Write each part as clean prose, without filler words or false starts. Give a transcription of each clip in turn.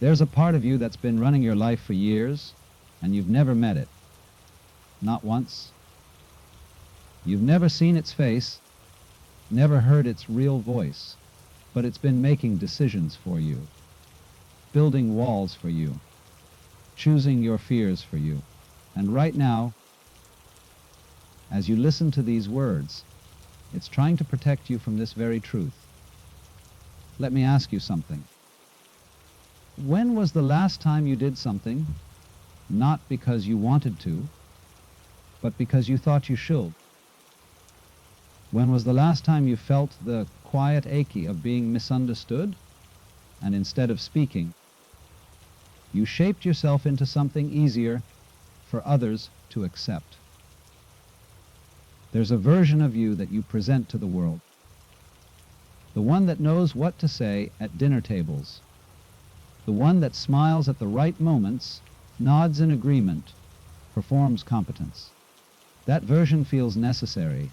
There's a part of you that's been running your life for years, and you've never met it. Not once. You've never seen its face, never heard its real voice, but it's been making decisions for you, building walls for you, choosing your fears for you. And right now, as you listen to these words, it's trying to protect you from this very truth. Let me ask you something. When was the last time you did something, not because you wanted to, but because you thought you should? When was the last time you felt the quiet achy of being misunderstood, and instead of speaking, you shaped yourself into something easier for others to accept? There's a version of you that you present to the world, the one that knows what to say at dinner tables, the one that smiles at the right moments, nods in agreement, performs competence. That version feels necessary.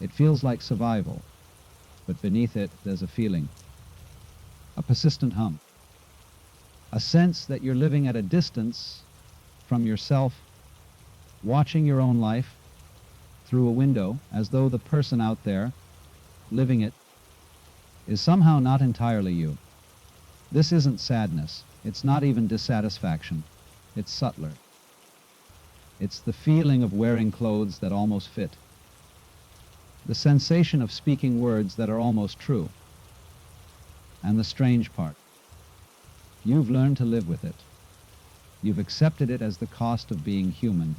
It feels like survival, but beneath it there's a feeling, a persistent hum, a sense that you're living at a distance from yourself, watching your own life through a window, as though the person out there, living it, is somehow not entirely you. This isn't sadness. It's not even dissatisfaction. It's subtler. It's the feeling of wearing clothes that almost fit. The sensation of speaking words that are almost true. And the strange part, you've learned to live with it. You've accepted it as the cost of being human.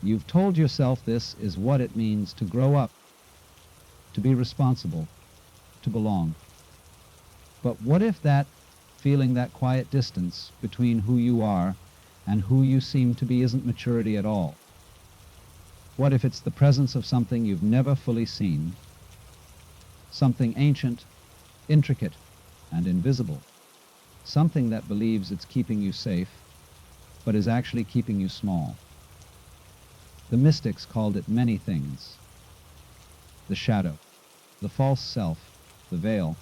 You've told yourself this is what it means to grow up, to be responsible, to belong. But what if that feeling, that quiet distance between who you are and who you seem to be isn't maturity at all? What if it's the presence of something you've never fully seen, something ancient, intricate, and invisible, something that believes it's keeping you safe, but is actually keeping you small? The mystics called it many things: the shadow, the false self, the veil.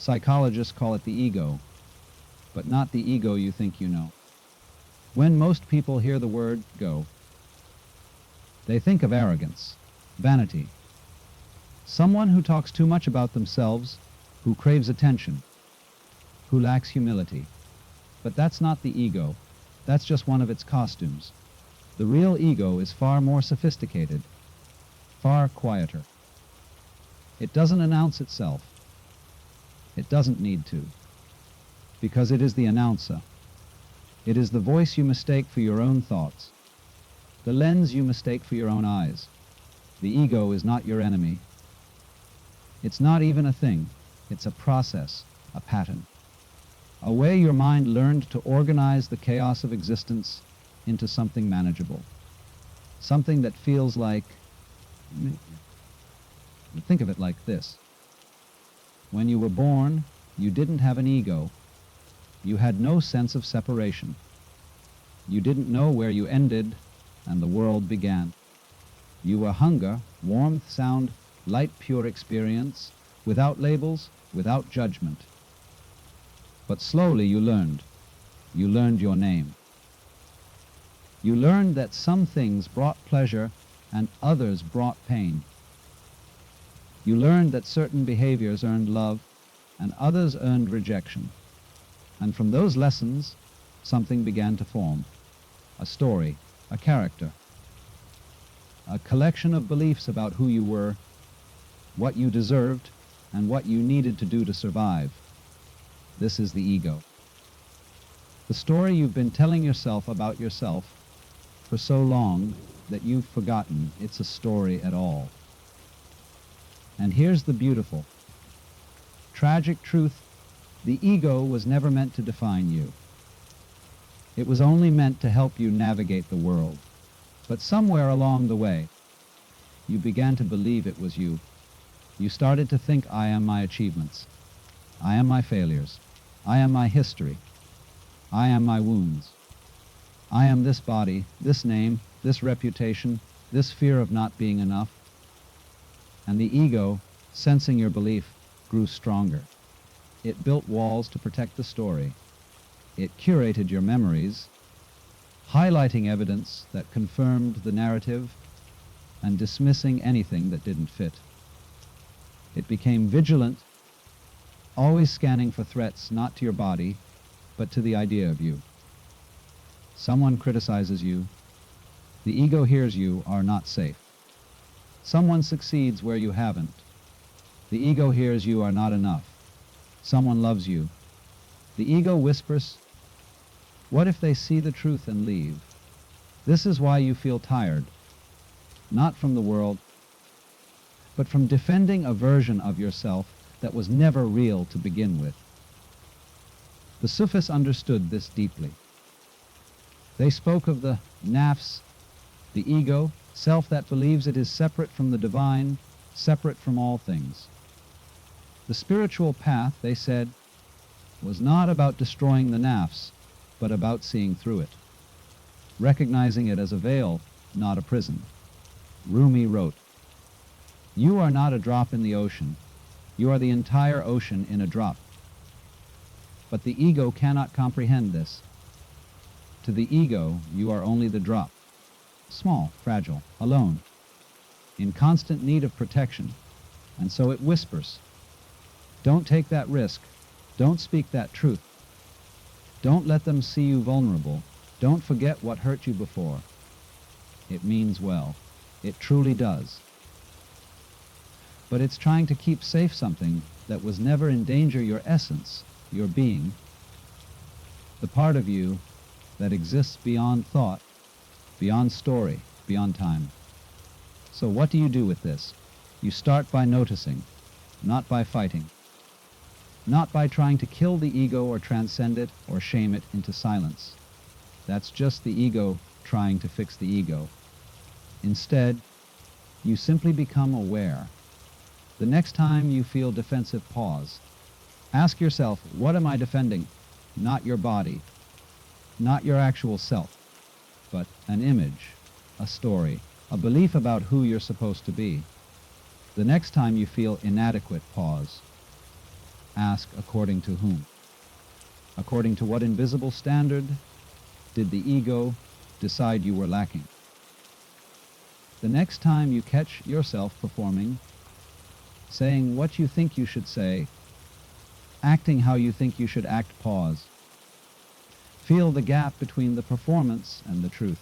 Psychologists call it the ego, but not the ego you think you know. When most people hear the word go, they think of arrogance, vanity, someone who talks too much about themselves, who craves attention, who lacks humility. But that's not the ego. That's just one of its costumes. The real ego is far more sophisticated, far quieter. It doesn't announce itself. It doesn't need to, because it is the announcer. It is the voice you mistake for your own thoughts, the lens you mistake for your own eyes. The ego is not your enemy. It's not even a thing. It's a process, a pattern, a way your mind learned to organize the chaos of existence into something manageable, something that feels like, think of it like this. When you were born, you didn't have an ego. You had no sense of separation. You didn't know where you ended and the world began. You were hunger, warmth, sound, light, pure experience, without labels, without judgment. But slowly you learned. You learned your name. You learned that some things brought pleasure and others brought pain. You learned that certain behaviors earned love and others earned rejection. And from those lessons, something began to form. A story, a character, a collection of beliefs about who you were, what you deserved, and what you needed to do to survive. This is the ego. The story you've been telling yourself about yourself for so long that you've forgotten it's a story at all. And here's the beautiful, tragic truth: the ego was never meant to define you. It was only meant to help you navigate the world. But somewhere along the way, you began to believe it was you. You started to think, I am my achievements. I am my failures. I am my history. I am my wounds. I am this body, this name, this reputation, this fear of not being enough. And the ego, sensing your belief, grew stronger. It built walls to protect the story. It curated your memories, highlighting evidence that confirmed the narrative and dismissing anything that didn't fit. It became vigilant, always scanning for threats not to your body, but to the idea of you. Someone criticizes you. The ego hears you are not safe. Someone succeeds where you haven't. The ego hears you are not enough. Someone loves you. The ego whispers, what if they see the truth and leave? This is why you feel tired, not from the world, but from defending a version of yourself that was never real to begin with. The Sufis understood this deeply. They spoke of the nafs, the ego, self that believes it is separate from the divine, separate from all things. The spiritual path, they said, was not about destroying the nafs, but about seeing through it, recognizing it as a veil, not a prison. Rumi wrote, "You are not a drop in the ocean. You are the entire ocean in a drop." But the ego cannot comprehend this. To the ego, you are only the drop, small, fragile, alone, in constant need of protection, and so it whispers, "Don't take that risk. Don't speak that truth. Don't let them see you vulnerable. Don't forget what hurt you before." It means well. It truly does. But it's trying to keep safe something that was never endanger your essence, your being, the part of you that exists beyond thought, beyond story, beyond time. So what do you do with this? You start by noticing, not by fighting, not by trying to kill the ego or transcend it or shame it into silence. That's just the ego trying to fix the ego. Instead, you simply become aware. The next time you feel defensive, pause. Ask yourself, what am I defending? Not your body, not your actual self, but an image, a story, a belief about who you're supposed to be. The next time you feel inadequate, pause. Ask, according to whom? According to what invisible standard did the ego decide you were lacking? The next time you catch yourself performing, saying what you think you should say, acting how you think you should act, pause. Feel the gap between the performance and the truth.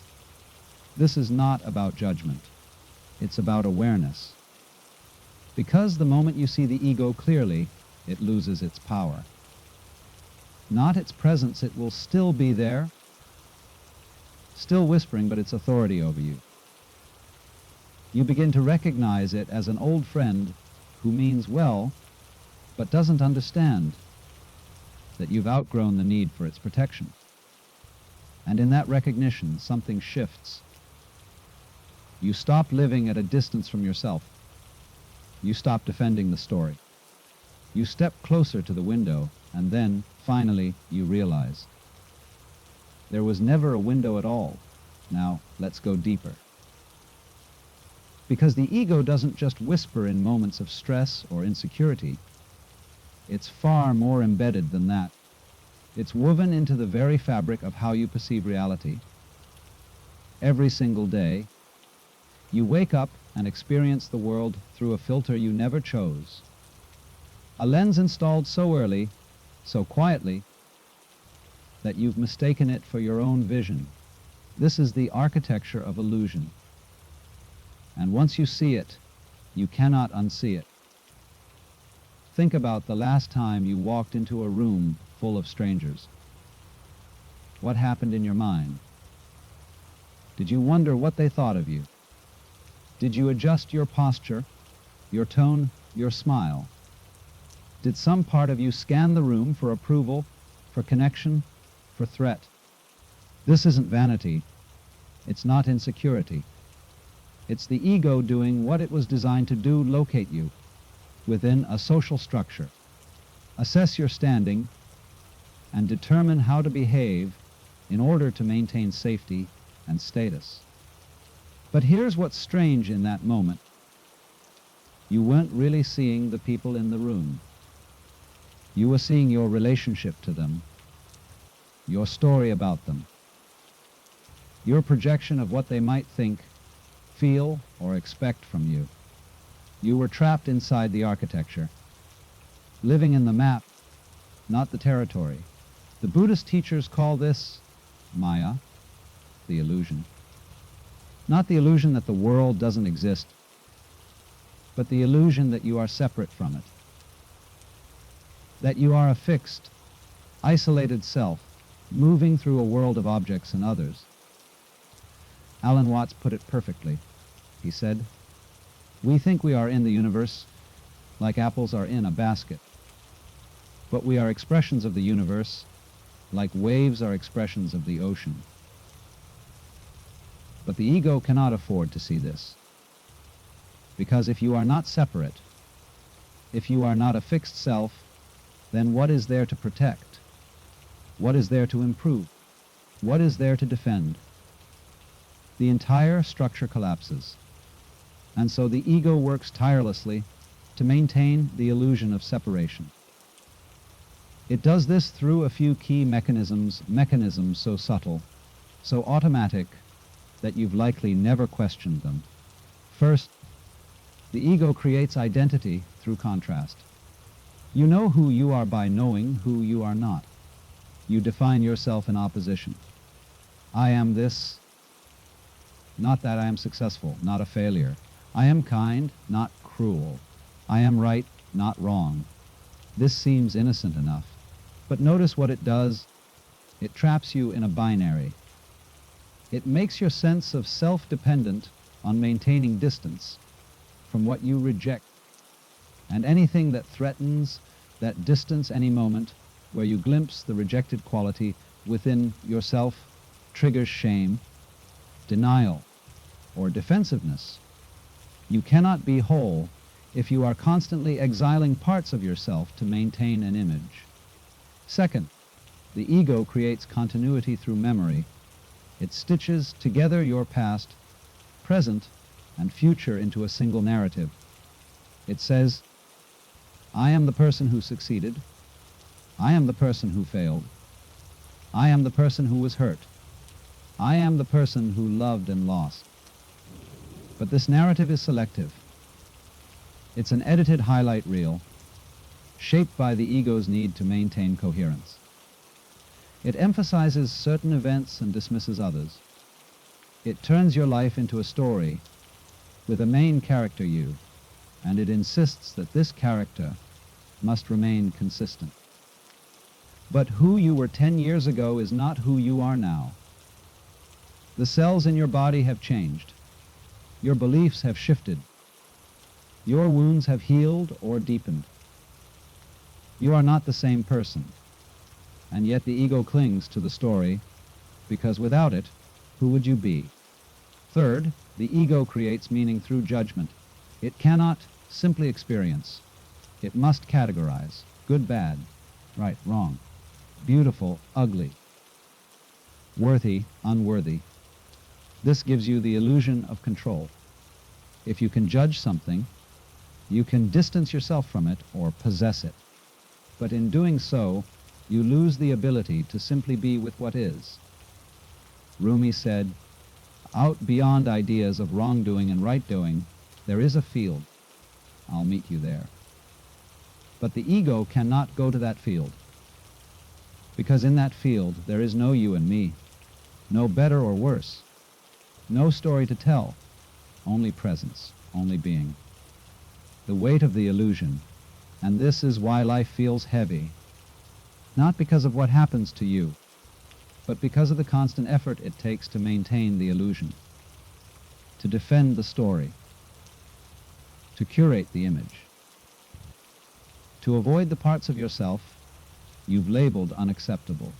This is not about judgment. It's about awareness. Because the moment you see the ego clearly, it loses its power. Not its presence, it will still be there, still whispering, but its authority over you. You begin to recognize it as an old friend who means well, but doesn't understand that you've outgrown the need for its protection. And in that recognition, something shifts. You stop living at a distance from yourself. You stop defending the story. You step closer to the window, and then, finally, you realize there was never a window at all. Now, let's go deeper. Because the ego doesn't just whisper in moments of stress or insecurity. It's far more embedded than that. It's woven into the very fabric of how you perceive reality. Every single day, you wake up and experience the world through a filter you never chose. A lens installed so early, so quietly, that you've mistaken it for your own vision. This is the architecture of illusion. And once you see it, you cannot unsee it. Think about the last time you walked into a room full of strangers. What happened in your mind? Did you wonder what they thought of you? Did you adjust your posture, your tone, your smile? Did some part of you scan the room for approval, for connection, for threat? This isn't vanity. It's not insecurity. It's the ego doing what it was designed to do, locate you within a social structure, assess your standing, and determine how to behave in order to maintain safety and status. But here's what's strange in that moment. You weren't really seeing the people in the room. You were seeing your relationship to them, your story about them, your projection of what they might think, feel, or expect from you. You were trapped inside the architecture, living in the map, not the territory. The Buddhist teachers call this Maya, the illusion. Not the illusion that the world doesn't exist, but the illusion that you are separate from it. That you are a fixed, isolated self, moving through a world of objects and others. Alan Watts put it perfectly. He said, "We think we are in the universe like apples are in a basket, but we are expressions of the universe like waves are expressions of the ocean." But the ego cannot afford to see this, because if you are not separate, if you are not a fixed self, then what is there to protect? What is there to improve? What is there to defend? The entire structure collapses, and so the ego works tirelessly to maintain the illusion of separation. It does this through a few key mechanisms so subtle, so automatic, that you've likely never questioned them. First, the ego creates identity through contrast. You know who you are by knowing who you are not. You define yourself in opposition. I am this, not that I am successful, not a failure. I am kind, not cruel. I am right, not wrong. This seems innocent enough, but notice what it does. It traps you in a binary. It makes your sense of self dependent on maintaining distance from what you reject, and anything that threatens that distance any moment where you glimpse the rejected quality within yourself triggers shame, denial, or defensiveness. You cannot be whole if you are constantly exiling parts of yourself to maintain an image. Second, the ego creates continuity through memory. It stitches together your past, present, and future into a single narrative. It says, I am the person who succeeded. I am the person who failed. I am the person who was hurt. I am the person who loved and lost. But this narrative is selective. It's an edited highlight reel, shaped by the ego's need to maintain coherence. It emphasizes certain events and dismisses others. It turns your life into a story with a main character you, and it insists that this character must remain consistent. But who you were 10 years ago is not who you are now. The cells in your body have changed. Your beliefs have shifted. Your wounds have healed or deepened. You are not the same person, and yet the ego clings to the story, because without it, who would you be? Third, the ego creates meaning through judgment. It cannot simply experience. It must categorize. Good, bad, right, wrong, beautiful, ugly, worthy, unworthy. This gives you the illusion of control. If you can judge something, you can distance yourself from it or possess it. But in doing so, you lose the ability to simply be with what is. Rumi said, out beyond ideas of wrongdoing and right-doing, there is a field. I'll meet you there. But the ego cannot go to that field, because in that field there is no you and me, no better or worse, no story to tell, only presence, only being. The weight of the illusion, and this is why life feels heavy, not because of what happens to you, but because of the constant effort it takes to maintain the illusion, to defend the story, to curate the image. To avoid the parts of yourself you've labeled unacceptable.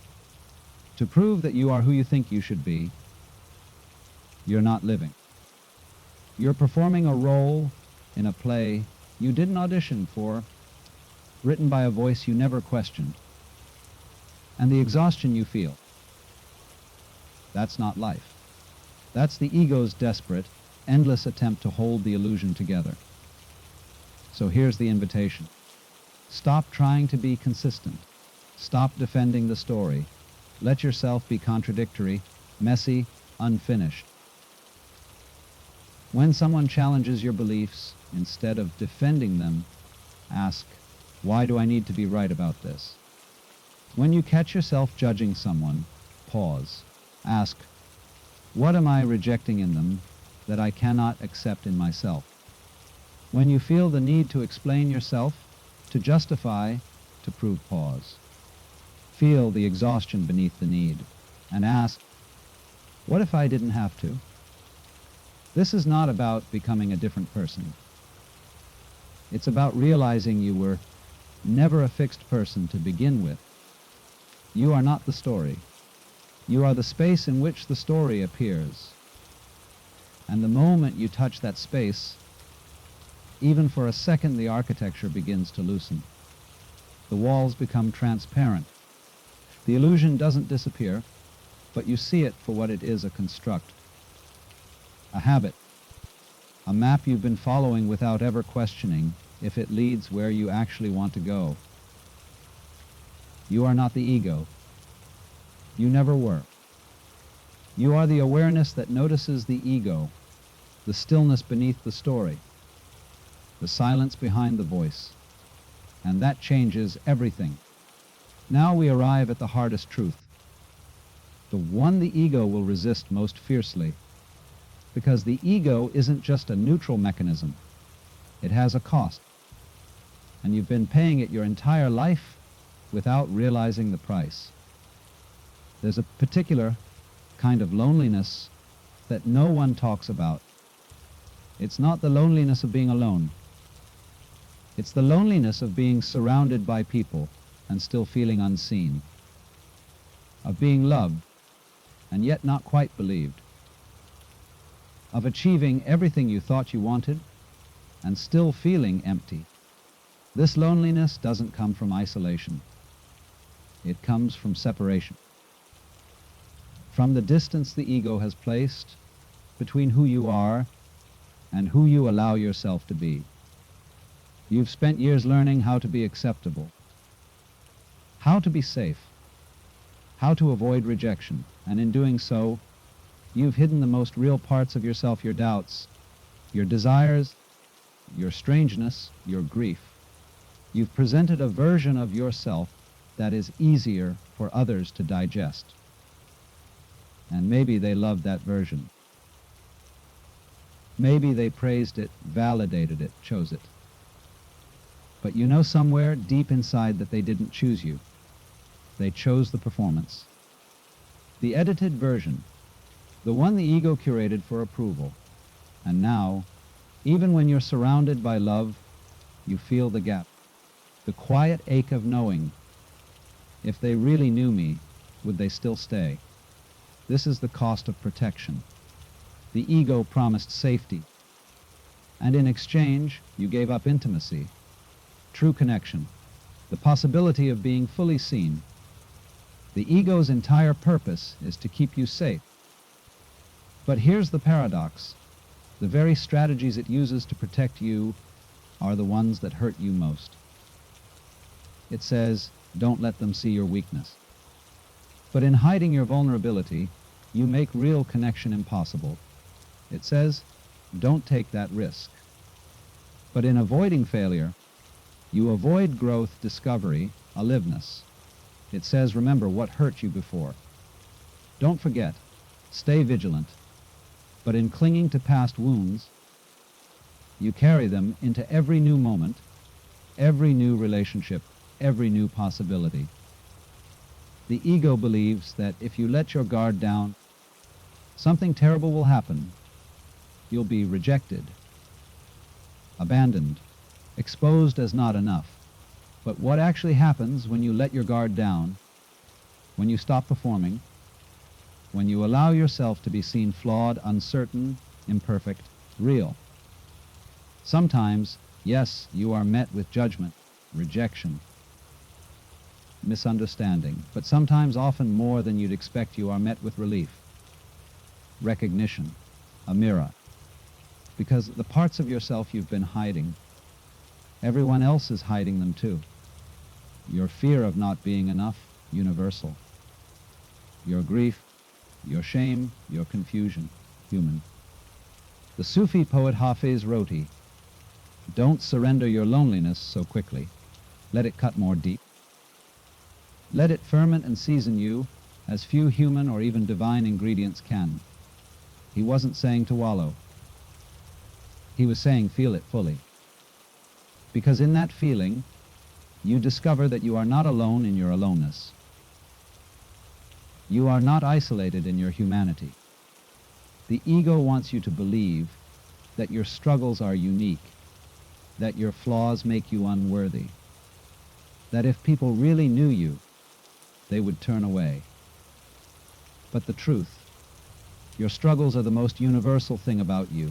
To prove that you are who you think you should be, you're not living. You're performing a role in a play you didn't audition for, written by a voice you never questioned. And the exhaustion you feel, that's not life. That's the ego's desperate, endless attempt to hold the illusion together. So here's the invitation. Stop trying to be consistent. Stop defending the story. Let yourself be contradictory, messy, unfinished. When someone challenges your beliefs, instead of defending them, ask, why do I need to be right about this? When you catch yourself judging someone, pause. Ask, what am I rejecting in them that I cannot accept in myself? When you feel the need to explain yourself, to justify, to prove, pause. Feel the exhaustion beneath the need, and ask, what if I didn't have to? This is not about becoming a different person. It's about realizing you were never a fixed person to begin with. You are not the story. You are the space in which the story appears. And the moment you touch that space, even for a second, the architecture begins to loosen. The walls become transparent. The illusion doesn't disappear, but you see it for what it is, a construct, a habit, a map you've been following without ever questioning if it leads where you actually want to go. You are not the ego. You never were. You are the awareness that notices the ego, the stillness beneath the story, the silence behind the voice, and that changes everything. Now we arrive at the hardest truth, the one the ego will resist most fiercely, because the ego isn't just a neutral mechanism. It has a cost, and you've been paying it your entire life without realizing the price. There's a particular kind of loneliness that no one talks about. It's not the loneliness of being alone. It's the loneliness of being surrounded by people and still feeling unseen, of being loved and yet not quite believed, of achieving everything you thought you wanted and still feeling empty. This loneliness doesn't come from isolation. It comes from separation, from the distance the ego has placed between who you are and who you allow yourself to be. You've spent years learning how to be acceptable, how to be safe, how to avoid rejection, and in doing so, you've hidden the most real parts of yourself, your doubts, your desires, your strangeness, your grief. You've presented a version of yourself that is easier for others to digest. And maybe they loved that version. Maybe they praised it, validated it, chose it. But you know somewhere deep inside that they didn't choose you. They chose the performance. The edited version, the one the ego curated for approval. And now, even when you're surrounded by love, you feel the gap, the quiet ache of knowing, if they really knew me, would they still stay? This is the cost of protection. The ego promised safety, and in exchange, you gave up intimacy, true connection, the possibility of being fully seen. The ego's entire purpose is to keep you safe. But here's the paradox. The very strategies it uses to protect you are the ones that hurt you most. It says, don't let them see your weakness. But in hiding your vulnerability, you make real connection impossible. It says, don't take that risk. But in avoiding failure, you avoid growth, discovery, aliveness. It says, remember what hurt you before. Don't forget. Stay vigilant. But in clinging to past wounds, you carry them into every new moment, every new relationship, every new possibility. The ego believes that if you let your guard down, something terrible will happen. You'll be rejected, abandoned, exposed as not enough. But what actually happens when you let your guard down, when you stop performing, when you allow yourself to be seen flawed, uncertain, imperfect, real? Sometimes, yes, you are met with judgment, rejection, misunderstanding, but sometimes, often more than you'd expect, you are met with relief, recognition, a mirror. Because the parts of yourself you've been hiding, everyone else is hiding them too. your fear of not being enough, universal. Your grief, your shame, your confusion, human. The Sufi poet Hafiz Roti, don't surrender your loneliness so quickly. Let it cut more deep. Let it ferment and season you as few human or even divine ingredients can. He wasn't saying to wallow. He was saying feel it fully. Because in that feeling, you discover that you are not alone in your aloneness. You are not isolated in your humanity. The ego wants you to believe that your struggles are unique, that your flaws make you unworthy, that if people really knew you, they would turn away. But the truth, your struggles are the most universal thing about you.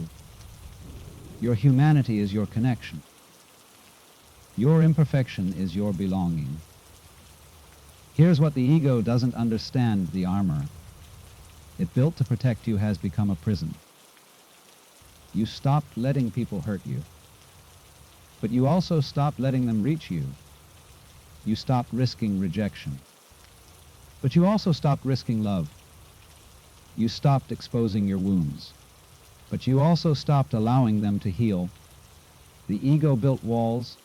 Your humanity is your connection. Your imperfection is your belonging. Here's what the ego doesn't understand: the armor it built to protect you has become a prison. You stopped letting people hurt you, but you also stopped letting them reach you. You stopped risking rejection, but you also stopped risking love. You stopped exposing your wounds, but you also stopped allowing them to heal. The ego built walls,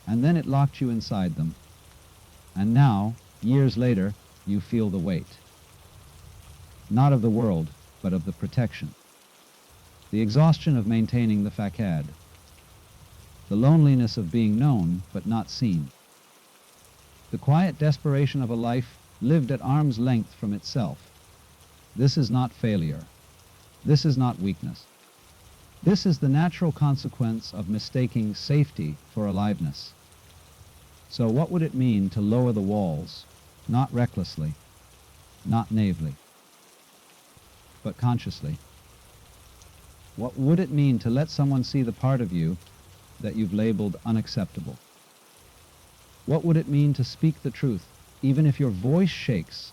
and then it locked you inside them. And now, years later, you feel the weight. Not of the world, but of the protection. The exhaustion of maintaining the facade. The loneliness of being known, but not seen. The quiet desperation of a life lived at arm's length from itself. This is not failure. This is not weakness. This is the natural consequence of mistaking safety for aliveness. So what would it mean to lower the walls, not recklessly, not naively, but consciously? What would it mean to let someone see the part of you that you've labeled unacceptable? What would it mean to speak the truth, even if your voice shakes?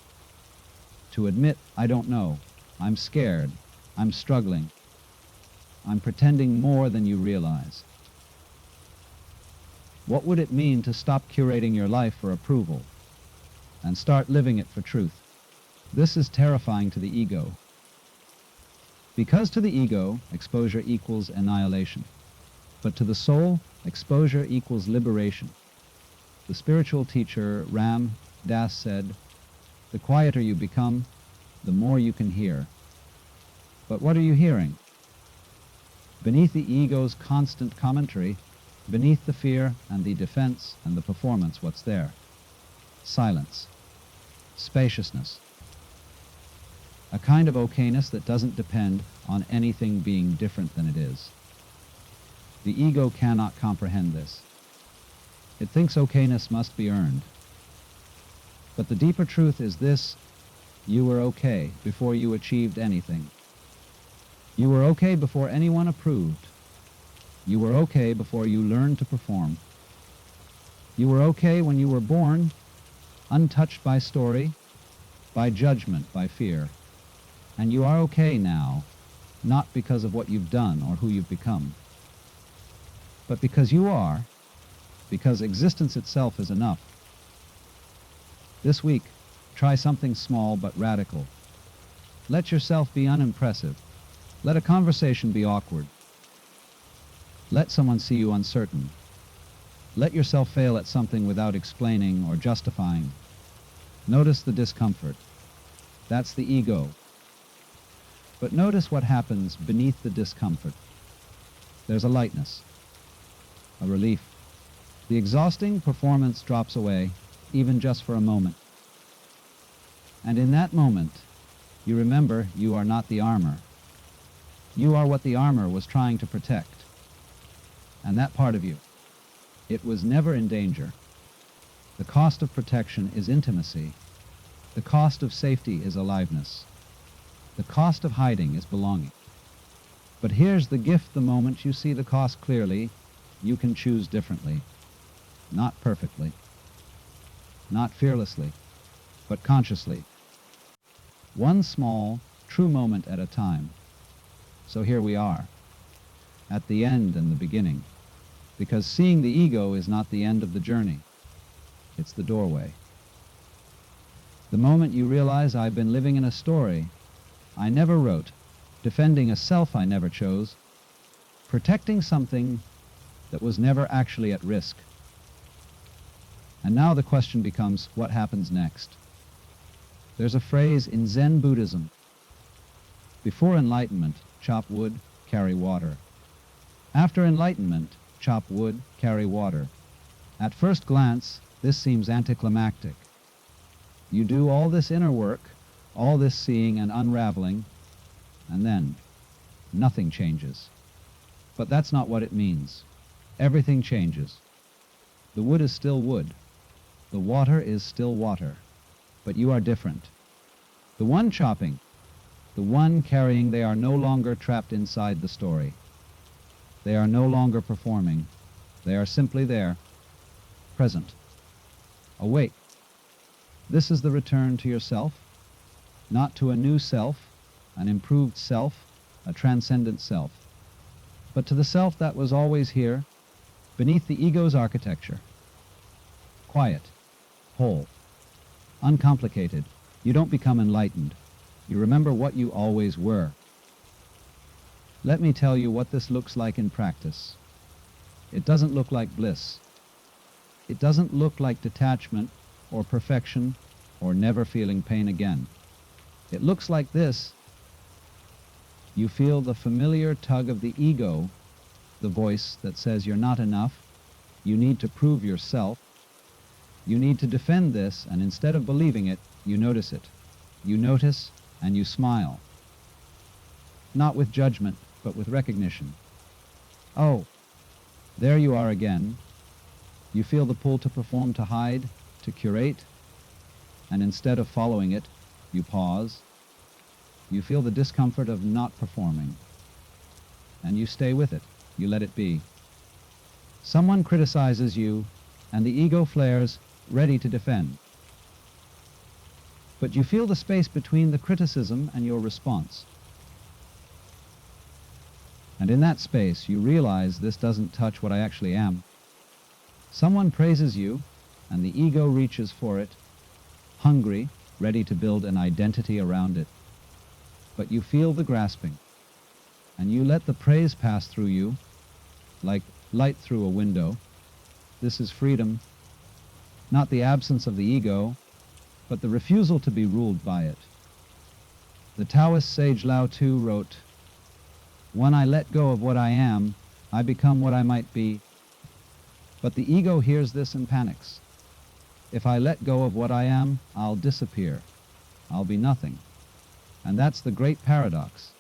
To admit, I don't know, I'm scared, I'm struggling, I'm pretending more than you realize. What would it mean to stop curating your life for approval and start living it for truth? This is terrifying to the ego. Because to the ego, exposure equals annihilation. But to the soul, exposure equals liberation. The spiritual teacher Ram Dass said, the quieter you become, the more you can hear. But what are you hearing? Beneath the ego's constant commentary, beneath the fear and the defense and the performance, what's there? Silence. Spaciousness. A kind of okayness that doesn't depend on anything being different than it is. The ego cannot comprehend this. It thinks okayness must be earned. But the deeper truth is this: you were okay before you achieved anything. You were okay before anyone approved. You were okay before you learned to perform. You were okay when you were born, untouched by story, by judgment, by fear. And you are okay now, not because of what you've done or who you've become, but because you are, because existence itself is enough. This week, try something small but radical. Let yourself be unimpressive. Let a conversation be awkward. Let someone see you uncertain. Let yourself fail at something without explaining or justifying. Notice the discomfort. That's the ego. But notice what happens beneath the discomfort. There's a lightness, a relief. The exhausting performance drops away, even just for a moment. And in that moment, you remember you are not the armor. You are what the armor was trying to protect. And that part of you, it was never in danger. The cost of protection is intimacy. The cost of safety is aliveness. The cost of hiding is belonging. But here's the gift: the moment you see the cost clearly, you can choose differently. Not perfectly, not fearlessly, but consciously. One small, true moment at a time. So here we are, at the end and the beginning, because seeing the ego is not the end of the journey. It's the doorway. The moment you realize I've been living in a story I never wrote, defending a self I never chose, protecting something that was never actually at risk. And now the question becomes, what happens next? There's a phrase in Zen Buddhism: before enlightenment, chop wood, carry water. After enlightenment, chop wood, carry water. At first glance, this seems anticlimactic. You do all this inner work, all this seeing and unraveling, and then nothing changes. But that's not what it means. Everything changes. The wood is still wood. The water is still water. But you are different. The one chopping, the one carrying, they are no longer trapped inside the story. They are no longer performing. They are simply there, present, awake. This is the return to yourself, not to a new self, an improved self, a transcendent self, but to the self that was always here, beneath the ego's architecture. Quiet, whole, uncomplicated. You don't become enlightened. You remember what you always were. Let me tell you what this looks like in practice. It doesn't look like bliss. It doesn't look like detachment or perfection or never feeling pain again. It looks like this. You feel the familiar tug of the ego, the voice that says you're not enough, you need to prove yourself, you need to defend this, and instead of believing it, you notice it. You notice and you smile. Not with judgment, but with recognition. Oh, there you are again. You feel the pull to perform, to hide, to curate, and instead of following it, you pause. You feel the discomfort of not performing, and you stay with it. You let it be. Someone criticizes you, and the ego flares, ready to defend. But you feel the space between the criticism and your response. And in that space, you realize this doesn't touch what I actually am. Someone praises you, and the ego reaches for it, hungry, ready to build an identity around it. But you feel the grasping, and you let the praise pass through you, like light through a window. This is freedom, not the absence of the ego, but the refusal to be ruled by it. The Taoist sage Lao Tzu wrote, "When I let go of what I am, I become what I might be." But the ego hears this and panics. If I let go of what I am, I'll disappear. I'll be nothing. And that's the great paradox.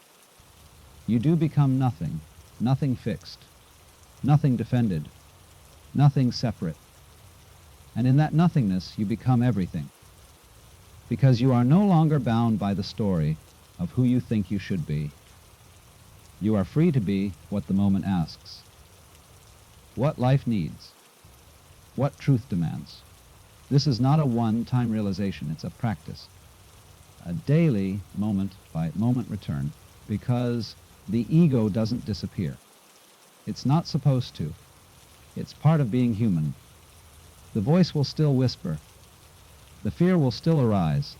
You do become nothing, nothing fixed, nothing defended, nothing separate. And in that nothingness, you become everything. Because you are no longer bound by the story of who you think you should be. You are free to be what the moment asks, what life needs, what truth demands. This is not a one-time realization, it's a practice, a daily moment-by-moment return, because the ego doesn't disappear. It's not supposed to. It's part of being human. The voice will still whisper. The fear will still arise.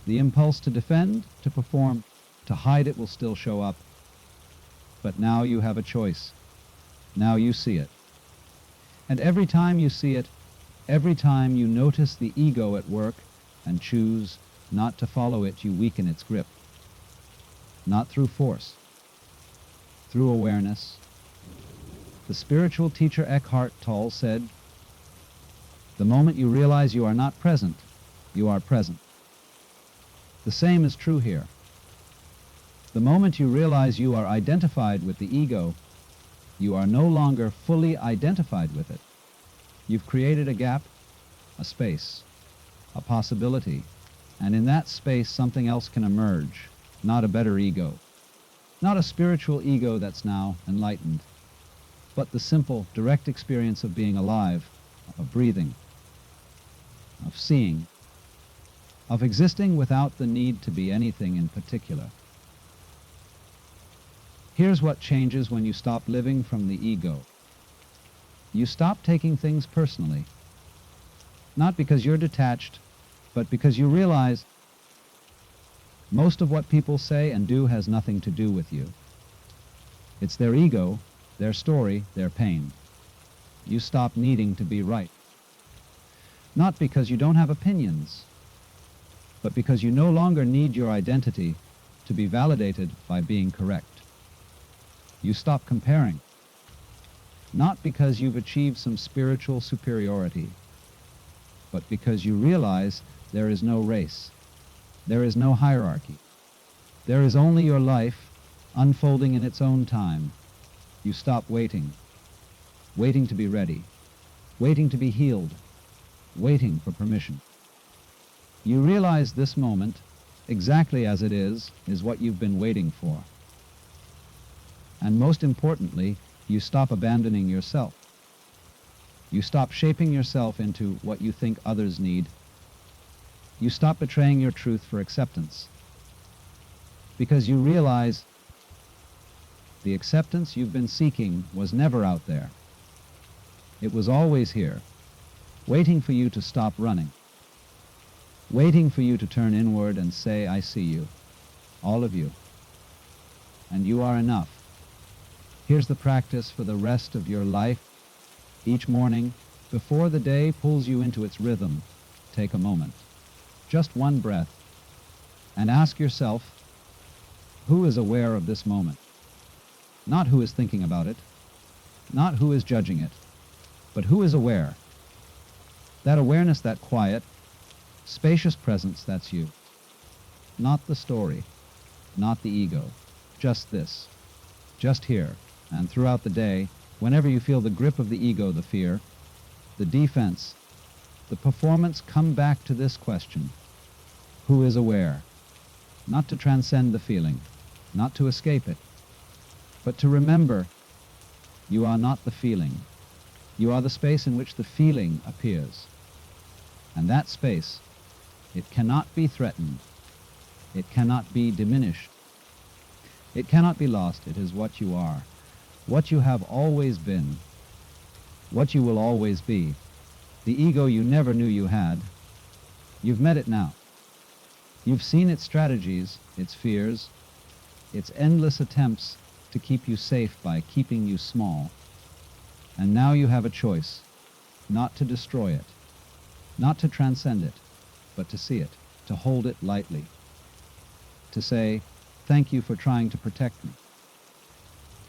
The impulse to defend, to perform, to hide it will still show up. But now you have a choice. Now you see it. And every time you see it, every time you notice the ego at work and choose not to follow it, you weaken its grip. Not through force, through awareness. The spiritual teacher Eckhart Tolle said, "The moment you realize you are not present, you are present." The same is true here. The moment you realize you are identified with the ego, you are no longer fully identified with it. You've created a gap, a space, a possibility, and in that space something else can emerge, not a better ego, not a spiritual ego that's now enlightened, but the simple, direct experience of being alive, of breathing, of seeing, of existing without the need to be anything in particular. Here's what changes when you stop living from the ego. You stop taking things personally. Not because you're detached, but because you realize most of what people say and do has nothing to do with you. It's their ego, their story, their pain. You stop needing to be right. Not because you don't have opinions, but because you no longer need your identity to be validated by being correct. You stop comparing. Not because you've achieved some spiritual superiority, but because you realize there is no race. There is no hierarchy. There is only your life unfolding in its own time. You stop waiting, waiting to be ready, waiting to be healed, waiting for permission. You realize this moment, exactly as it is what you've been waiting for. And most importantly, you stop abandoning yourself. You stop shaping yourself into what you think others need. You stop betraying your truth for acceptance. Because you realize the acceptance you've been seeking was never out there. It was always here, waiting for you to stop running, waiting for you to turn inward and say, I see you, all of you, and you are enough. Here's the practice for the rest of your life. Each morning, before the day pulls you into its rhythm, take a moment, just one breath, and ask yourself, who is aware of this moment? Not who is thinking about it, not who is judging it, but who is aware. That awareness, that quiet, spacious presence, that's you. Not the story, not the ego, just this, just here. And throughout the day, whenever you feel the grip of the ego, the fear, the defense, the performance, come back to this question. Who is aware? Not to transcend the feeling, not to escape it, but to remember you are not the feeling. You are the space in which the feeling appears. And that space, it cannot be threatened. It cannot be diminished. It cannot be lost. It is what you are, what you have always been, what you will always be. The ego you never knew you had, you've met it now. You've seen its strategies, its fears, its endless attempts to keep you safe by keeping you small. And now you have a choice, not to destroy it, not to transcend it, but to see it, to hold it lightly, to say, thank you for trying to protect me.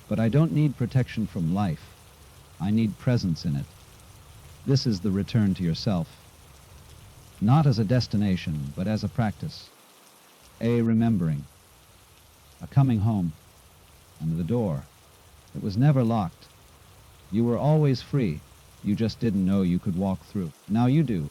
But I don't need protection from life. I need presence in it. This is the return to yourself, not as a destination, but as a practice, a remembering, a coming home, and the door. It was never locked. You were always free. You just didn't know you could walk through. Now you do.